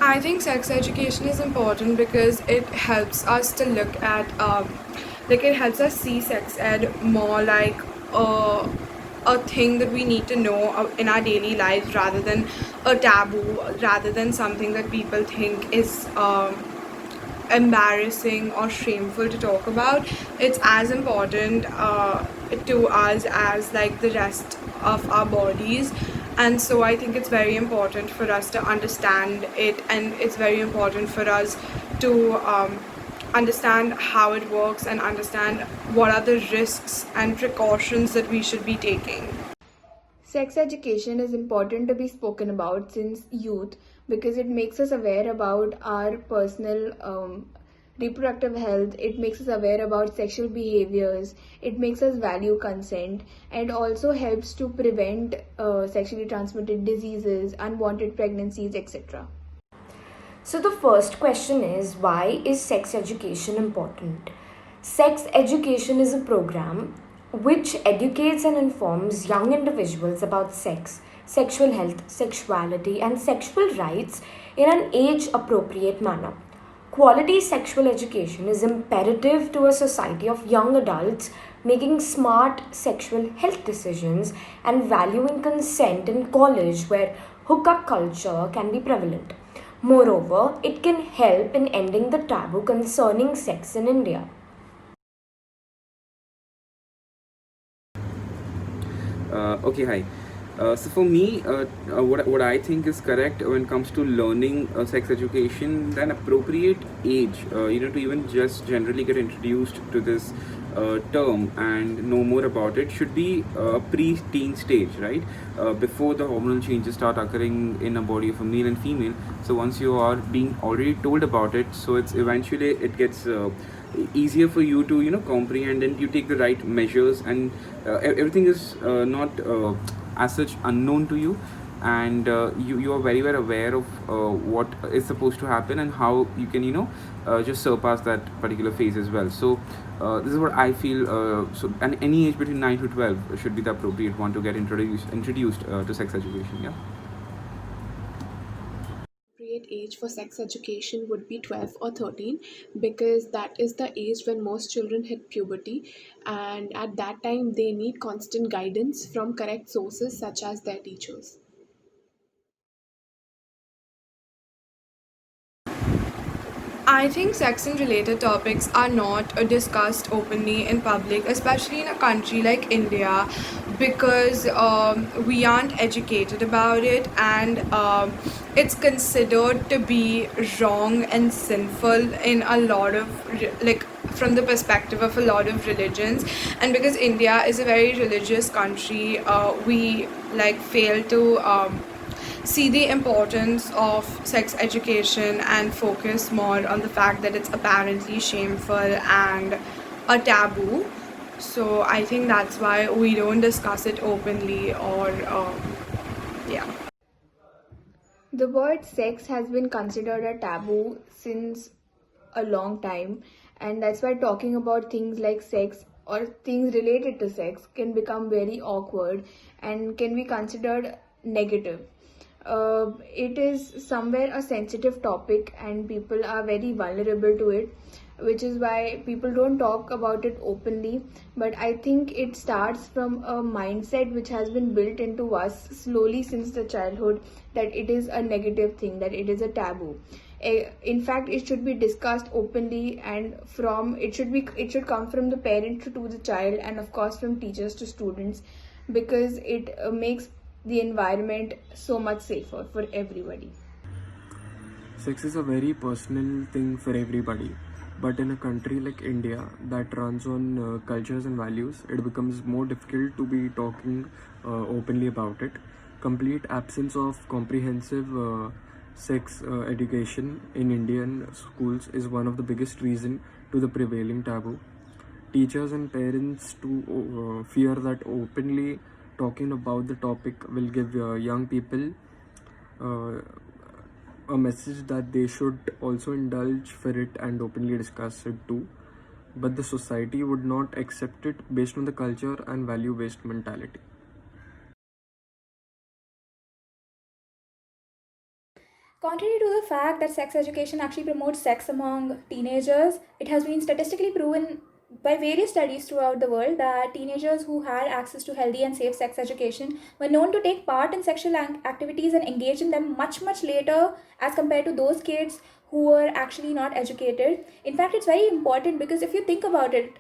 I think sex education is important because it helps us to look at, it helps us see sex ed more like a thing that we need to know in our daily lives rather than a taboo, rather than something that people think is embarrassing or shameful to talk about. It's as important to us as like the rest of our bodies, and so I think it's very important for us to understand it, and it's very important for us to understand how it works and understand what are the risks and precautions that we should be taking. Sex education is important to be spoken about since youth because it makes us aware about our personal reproductive health, it makes us aware about sexual behaviors, it makes us value consent, and also helps to prevent sexually transmitted diseases, unwanted pregnancies, etc. So, the first question is, why is sex education important? Sex education is a program which educates and informs young individuals about sex, sexual health, sexuality, and sexual rights in an age appropriate manner. Quality sexual education is imperative to a society of young adults making smart sexual health decisions and valuing consent in college where hookup culture can be prevalent. Moreover, it can help in ending the taboo concerning sex in India. Okay, hi. So for me, what I think is correct when it comes to learning sex education, then appropriate age, to even just generally get introduced to this term and know more about it should be pre-teen stage, right? Before the hormonal changes start occurring in a body of a male and female. So once you are being already told about it, so it's eventually it gets easier for you to comprehend, and you take the right measures, and everything is not as such unknown to you, and you are very well aware of what is supposed to happen and how you can just surpass that particular phase as well. So this is what I feel. And any age between 9 to 12 should be the appropriate one to get introduced to sex education. Yeah. Appropriate age for sex education would be 12 or 13 because that is the age when most children hit puberty, and at that time they need constant guidance from correct sources such as their teachers. I think sex and related topics are not discussed openly in public, especially in a country like India, because we aren't educated about it, and it's considered to be wrong and sinful in a lot of from the perspective of a lot of religions. And because India is a very religious country, we fail to see the importance of sex education and focus more on the fact that it's apparently shameful and a taboo. So I think that's why we don't discuss it openly, or yeah. The word sex has been considered a taboo since a long time, and that's why talking about things like sex or things related to sex can become very awkward and can be considered negative. It is somewhere a sensitive topic, and people are very vulnerable to it, which is why people don't talk about it openly. But I think it starts from a mindset which has been built into us slowly since the childhood, that it is a negative thing, that it is a taboo. In fact, it should be discussed openly, and it should come from the parent to the child, and of course from teachers to students, because it makes the environment so much safer for everybody. Sex is a very personal thing for everybody, but in a country like India that runs on cultures and values, it becomes more difficult to be talking openly about it. Complete absence of comprehensive sex education in Indian schools is one of the biggest reason to the prevailing taboo. Teachers and parents to fear that openly talking about the topic will give young people uh, a message that they should also indulge for it and openly discuss it too, but the society would not accept it based on the culture and value based mentality. Contrary to the fact that sex education actually promotes sex among teenagers, it has been statistically proven by various studies throughout the world that teenagers who had access to healthy and safe sex education were known to take part in sexual activities and engage in them much, much later as compared to those kids who were actually not educated. In fact, it's very important because if you think about it,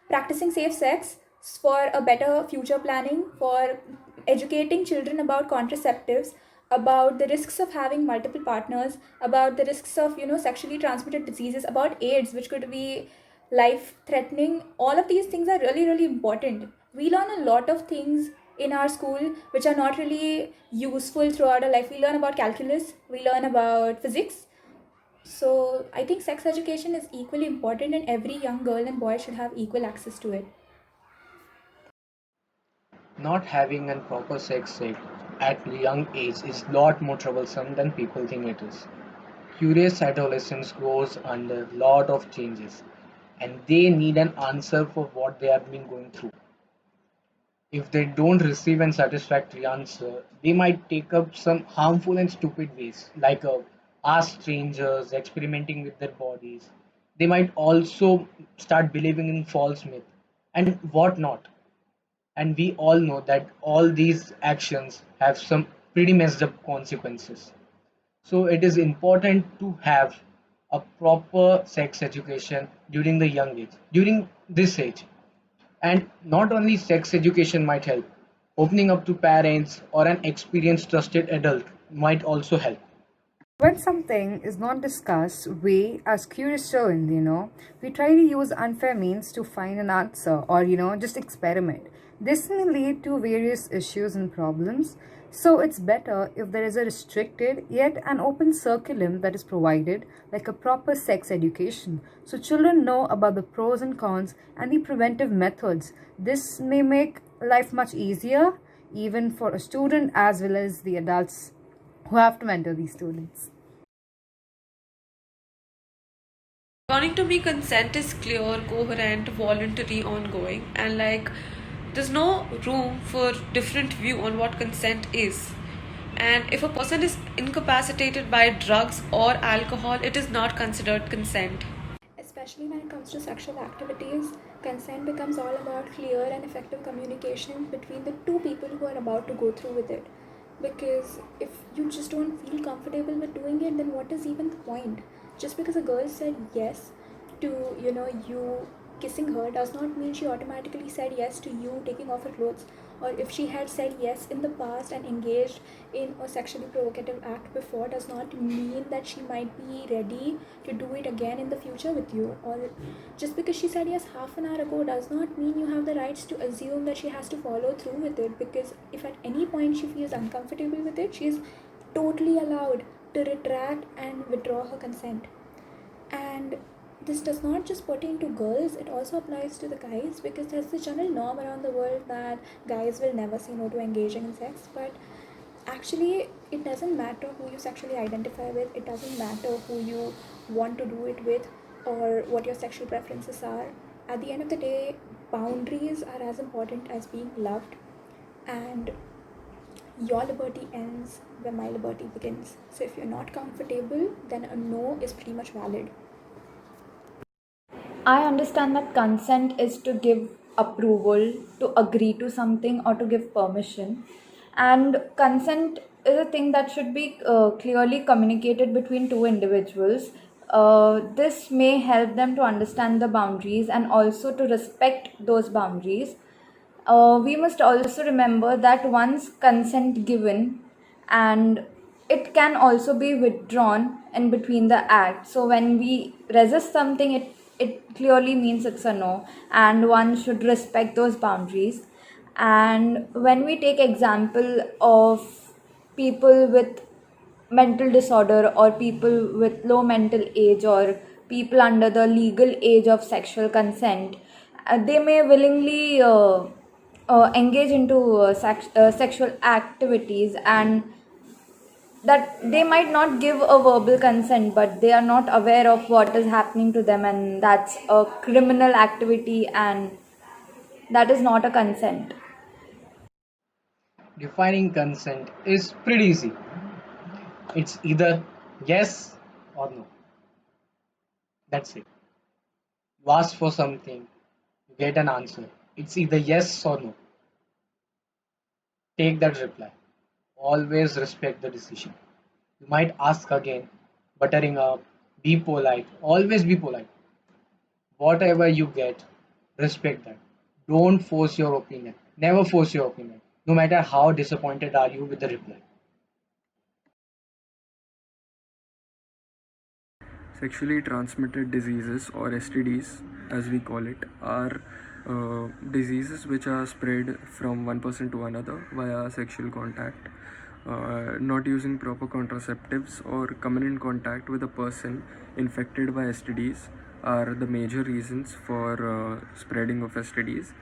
practicing safe sex for a better future planning, for educating children about contraceptives, about the risks of having multiple partners, about the risks of sexually transmitted diseases, about AIDS, which could be life threatening. All of these things are really, really important. We learn a lot of things in our school which are not really useful throughout our life. We learn about calculus, we learn about physics. So I think sex education is equally important, and every young girl and boy should have equal access to it. Not having a proper sex ed at a young age is lot more troublesome than people think it is. Curious adolescence goes under lot of changes and they need an answer for what they have been going through. If they don't receive an satisfactory answer, they might take up some harmful and stupid ways, like ask strangers, experimenting with their bodies. They might also start believing in false myth and whatnot. And we all know that all these actions have some pretty messed up consequences. So it is important to have a proper sex education during the young age, during this age. And not only sex education might help, opening up to parents or an experienced trusted adult might also help. When something is not discussed, we, as curious children, we try to use unfair means to find an answer or, just experiment. This may lead to various issues and problems. So it's better if there is a restricted yet an open curriculum that is provided, like a proper sex education. So children know about the pros and cons and the preventive methods. This may make life much easier, even for a student as well as the adults who have to mentor these students. According to me, consent is clear, coherent, voluntary, ongoing, and there's no room for different view on what consent is. And if a person is incapacitated by drugs or alcohol, it is not considered consent. Especially when it comes to sexual activities, consent becomes all about clear and effective communication between the two people who are about to go through with it. Because if you just don't feel comfortable with doing it, then what is even the point? Just because a girl said yes to, you kissing her does not mean she automatically said yes to you taking off her clothes. Or if she had said yes in the past and engaged in a sexually provocative act before, does not mean that she might be ready to do it again in the future with you. Or just because she said yes half an hour ago does not mean you have the rights to assume that she has to follow through with it. Because if at any point she feels uncomfortable with it, she is totally allowed to retract and withdraw her consent. And this does not just pertain to girls, it also applies to the guys, because there's the general norm around the world that guys will never say no to engaging in sex. But actually, it doesn't matter who you sexually identify with, it doesn't matter who you want to do it with, or what your sexual preferences are. At the end of the day, boundaries are as important as being loved, and your liberty ends where my liberty begins. So if you're not comfortable, then a no is pretty much valid. I understand that consent is to give approval, to agree to something, or to give permission. And consent is a thing that should be clearly communicated between two individuals. This may help them to understand the boundaries and also to respect those boundaries. We must also remember that once consent given, and it can also be withdrawn in between the act. So when we resist something, it clearly means it's a no, and one should respect those boundaries. And when we take example of people with mental disorder or people with low mental age or people under the legal age of sexual consent, they may willingly engage into sexual activities, and that they might not give a verbal consent, but they are not aware of what is happening to them, and that's a criminal activity, and that is not a consent. Defining consent is pretty easy. It's either Yes or no. That's it. You ask for something, you get an answer. It's either yes or no. Take that reply. Always respect the decision. You might ask again, buttering up, be polite, always be polite. Whatever you get, respect that. Don't force your opinion. Never force your opinion, no matter how disappointed are you with the reply. Sexually transmitted diseases, or STDs as we call it, are diseases which are spread from one person to another via sexual contact. Not using proper contraceptives or coming in contact with a person infected by STDs are the major reasons for spreading of STDs.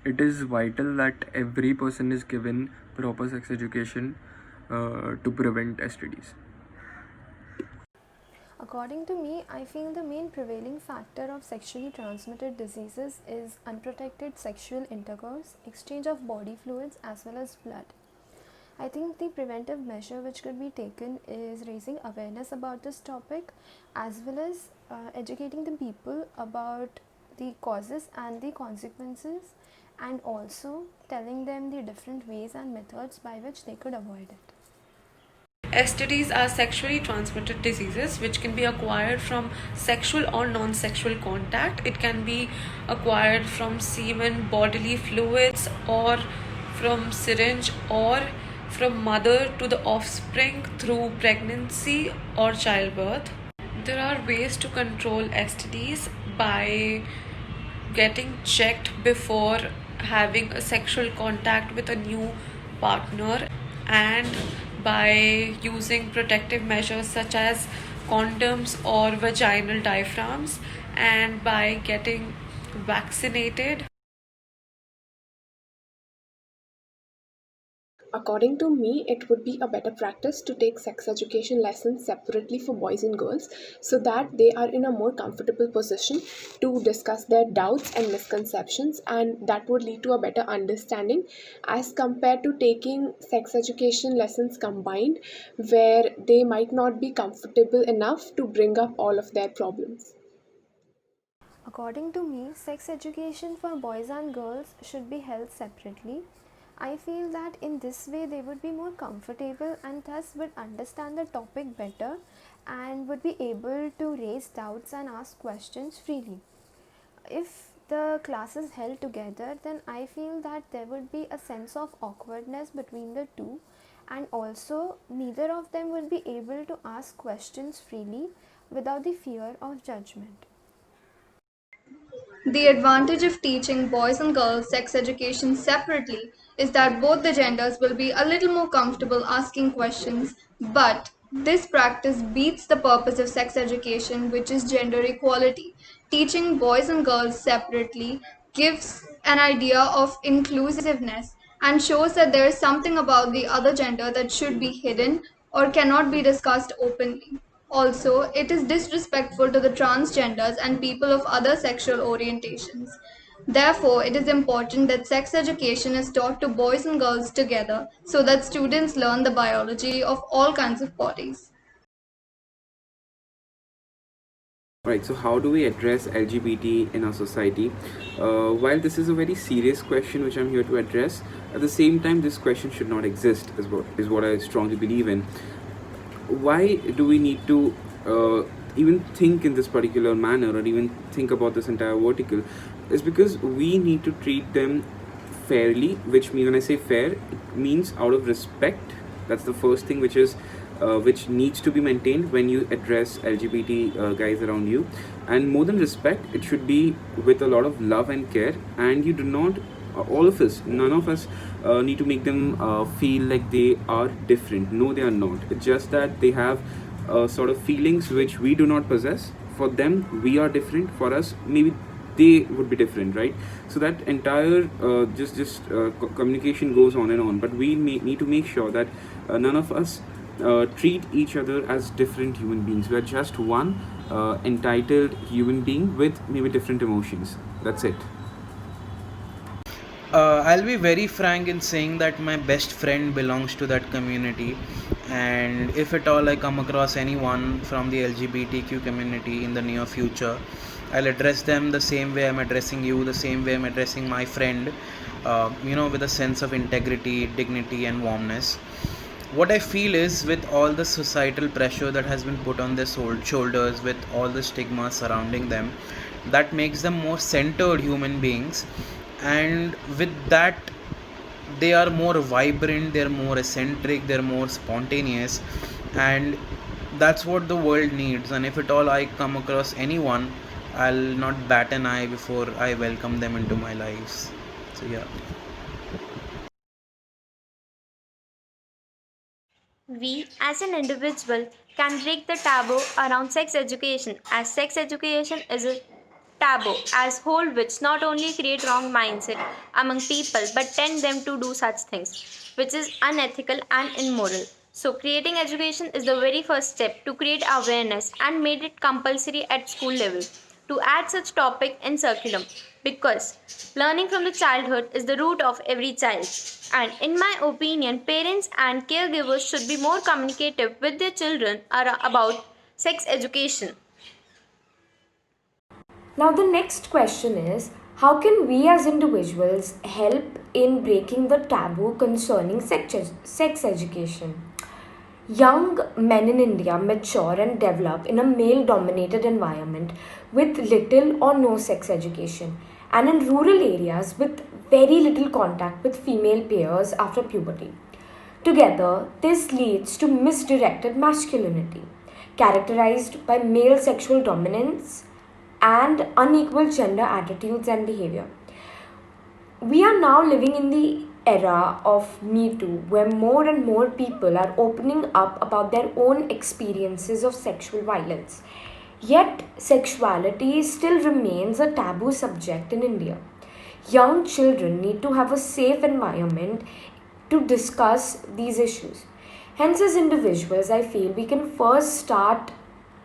It is vital that every person is given proper sex education to prevent STDs. According to me, I feel the main prevailing factor of sexually transmitted diseases is unprotected sexual intercourse, exchange of body fluids, as well as blood. I think the preventive measure which could be taken is raising awareness about this topic, as well as educating the people about the causes and the consequences, and also telling them the different ways and methods by which they could avoid it. STDs are sexually transmitted diseases which can be acquired from sexual or non sexual contact. It can be acquired from semen, bodily fluids, or from syringe, or from mother to the offspring through pregnancy or childbirth. There are ways to control STDs by getting checked before having a sexual contact with a new partner, and by using protective measures such as condoms or vaginal diaphragms, and by getting vaccinated. According to me, it would be a better practice to take sex education lessons separately for boys and girls so that they are in a more comfortable position to discuss their doubts and misconceptions, and that would lead to a better understanding as compared to taking sex education lessons combined, where they might not be comfortable enough to bring up all of their problems. According to me, sex education for boys and girls should be held separately. I feel that in this way they would be more comfortable and thus would understand the topic better and would be able to raise doubts and ask questions freely. If the class is held together, then I feel that there would be a sense of awkwardness between the two, and also neither of them will be able to ask questions freely without the fear of judgment. The advantage of teaching boys and girls sex education separately is that both the genders will be a little more comfortable asking questions, but this practice beats the purpose of sex education, which is gender equality. Teaching boys and girls separately gives an idea of inclusiveness and shows that there is something about the other gender that should be hidden or cannot be discussed openly. Also, it is disrespectful to the transgenders and people of other sexual orientations. Therefore, it is important that sex education is taught to boys and girls together so that students learn the biology of all kinds of bodies. Right, so how do we address LGBT in our society? While this is a very serious question which I'm here to address, at the same time, this question should not exist, is what I strongly believe in. Why do we need to even think in this particular manner or even think about this entire vertical? Is because we need to treat them fairly, which means, when I say fair, it means out of respect. That's the first thing which needs to be maintained when you address LGBT guys around you. And more than respect, it should be with a lot of love and care. And you do not, all of us, none of us need to make them feel like they are different. No, they are not. It's just that they have sort of feelings which we do not possess. For them, we are different. For us, maybe they would be different, right? So that entire communication goes on and on. But we need to make sure that none of us treat each other as different human beings. We are just one entitled human being with maybe different emotions. That's it. I'll be very frank in saying that my best friend belongs to that community, and if at all I come across anyone from the LGBTQ community in the near future, I'll address them the same way I'm addressing you, the same way I'm addressing my friend, with a sense of integrity, dignity, and warmness. What I feel is, with all the societal pressure that has been put on their shoulders, with all the stigma surrounding them, that makes them more centered human beings, and with that, they are more vibrant, they're more eccentric, they're more spontaneous, and that's what the world needs. And if at all I come across anyone, I'll not bat an eye before I welcome them into my lives. So yeah. We, as an individual, can break the taboo around sex education, as sex education is a taboo as whole which not only create wrong mindset among people but tend them to do such things which is unethical and immoral. So creating education is the very first step to create awareness and made it compulsory at school level to add such topic in curriculum because learning from the childhood is the root of every child. And in my opinion, parents and caregivers should be more communicative with their children about sex education. Now, the next question is, how can we as individuals help in breaking the taboo concerning sex education? Young men in India mature and develop in a male dominated environment with little or no sex education, and in rural areas with very little contact with female peers after puberty. Together, this leads to misdirected masculinity, characterized by male sexual dominance and unequal gender attitudes and behavior. We are now living in the era of Me Too, where more and more people are opening up about their own experiences of sexual violence. Yet, sexuality still remains a taboo subject in India. Young children need to have a safe environment to discuss these issues. Hence, as individuals, I feel we can first start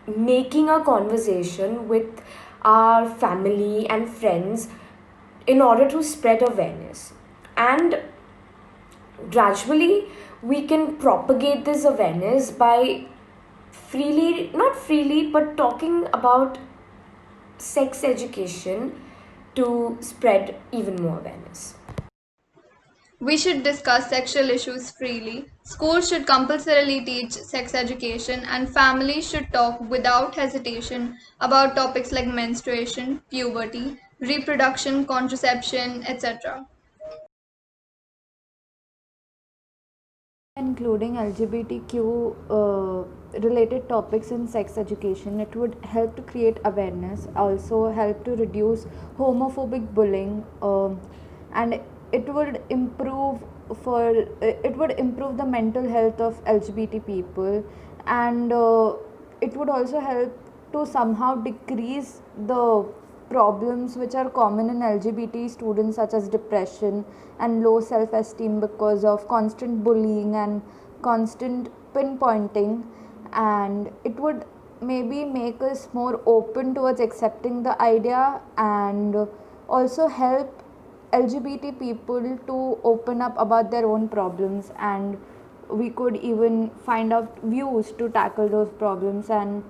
making a conversation with our family and friends in order to spread awareness. And gradually, we can propagate this awareness by not freely, but talking about sex education to spread even more awareness. We should discuss sexual issues freely. Schools should compulsorily teach sex education, and families should talk without hesitation about topics like menstruation, puberty, reproduction, contraception, etc. Including LGBTQ related topics in sex education, it would help to create awareness, also help to reduce homophobic bullying, and it would improve the mental health of LGBT people, and it would also help to somehow decrease the problems which are common in LGBT students, such as depression and low self esteem because of constant bullying and constant pinpointing. And it would maybe make us more open towards accepting the idea, and also help LGBT people to open up about their own problems, and we could even find out views to tackle those problems, and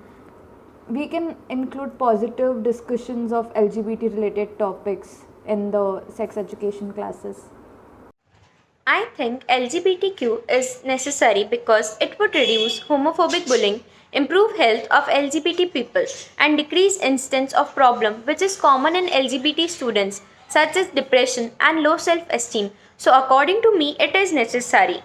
we can include positive discussions of LGBT related topics in the sex education classes. I think LGBTQ is necessary because it would reduce homophobic bullying, improve health of LGBT people, and decrease instance of problem which is common in LGBT students such as depression and low self-esteem. So according to me, it is necessary.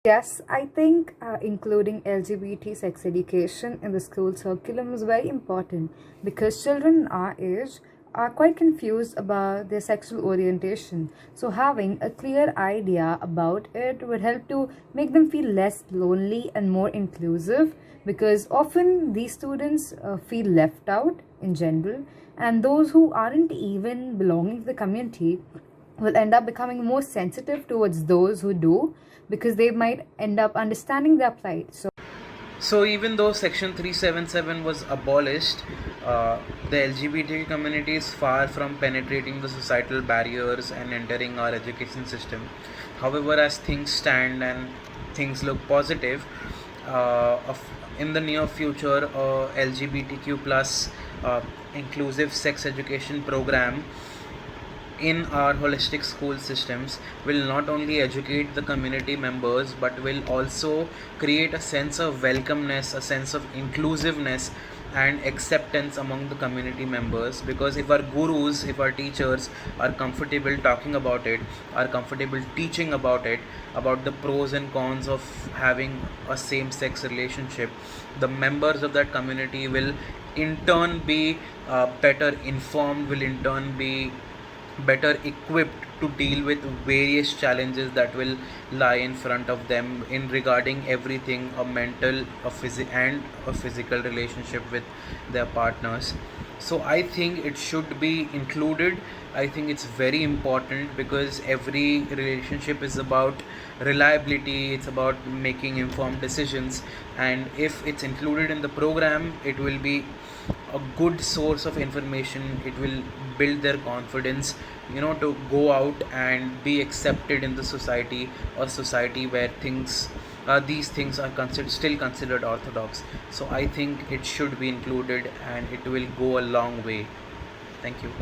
Yes, I think including LGBT sex education in the school curriculum is very important because children our age are quite confused about their sexual orientation. So having a clear idea about it would help to make them feel less lonely and more inclusive, because often these students feel left out in general, and those who aren't even belonging to the community will end up becoming more sensitive towards those who do, because they might end up understanding their plight. So So even though Section 377 was abolished, The LGBT community is far from penetrating the societal barriers and entering our education system. However, as things stand and things look positive, in the near future, LGBTQ plus inclusive sex education program in our holistic school systems will not only educate the community members but will also create a sense of welcomeness, a sense of inclusiveness and acceptance among the community members. Because if our gurus, if our teachers are comfortable talking about it, are comfortable teaching about it, about the pros and cons of having a same sex relationship, the members of that community will in turn be better informed, will in turn be better equipped to deal with various challenges that will lie in front of them in regarding everything a mental, and a physical relationship with their partners. So I think it should be included. I think it's very important because every relationship is about reliability, it's about making informed decisions, and if it's included in the program, it will be a good source of information. It will build their confidence, to go out and be accepted in the society, a society where these things are still considered orthodox. So I think it should be included and it will go a long way. Thank you.